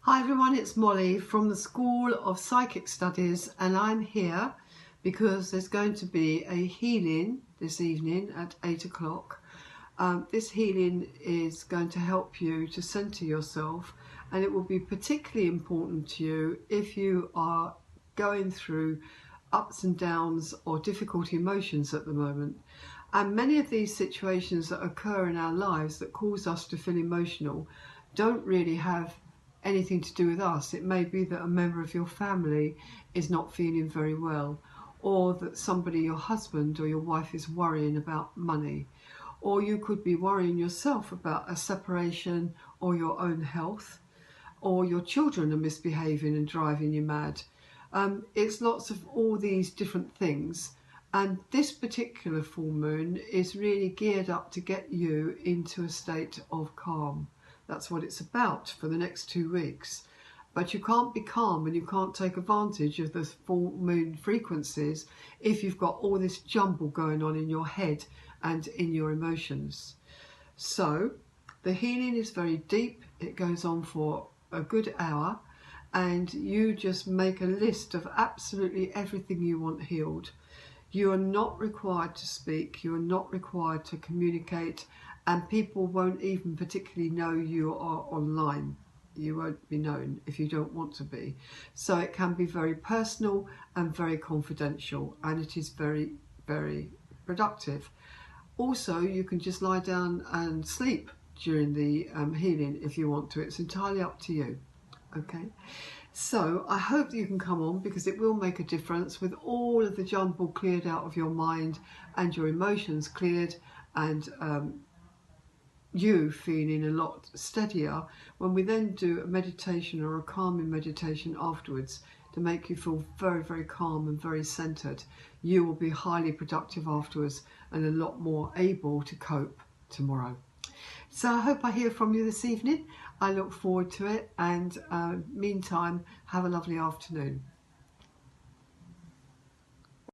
Hi everyone, it's Molly from the School of Psychic Studies, and I'm here because there's going to be a healing this evening at 8 o'clock. This healing is going to help you to centre yourself, and it will be particularly important to you if you are going through ups and downs or difficult emotions at the moment. And many of these situations that occur in our lives that cause us to feel emotional don't really have anything to do with us. It may be that a member of your family is not feeling very well, or that somebody, your husband or your wife, is worrying about money, or you could be worrying yourself about a separation or your own health, or your children are misbehaving and driving you mad. It's lots of all these different things, and this particular full moon is really geared up to get you into a state of calm. That's what it's about for the next 2 weeks. But you can't be calm and you can't take advantage of the full moon frequencies if you've got all this jumble going on in your head and in your emotions. So the healing is very deep. It goes on for a good hour, and you just make a list of absolutely everything you want healed. You are not required to speak, you are not required to communicate, and people won't even particularly know you are online. You won't be known if you don't want to be. So it can be very personal and very confidential, and it is very, very productive. Also, you can just lie down and sleep during the healing if you want to. It's entirely up to you. Okay, so I hope that you can come on, because it will make a difference with all of the jumble cleared out of your mind and your emotions cleared, and you feeling a lot steadier when we then do a meditation or a calming meditation afterwards to make you feel very, very calm and very centered. You will be highly productive afterwards and a lot more able to cope tomorrow. So I hope I hear from you this evening. I look forward to it, and meantime, have a lovely afternoon.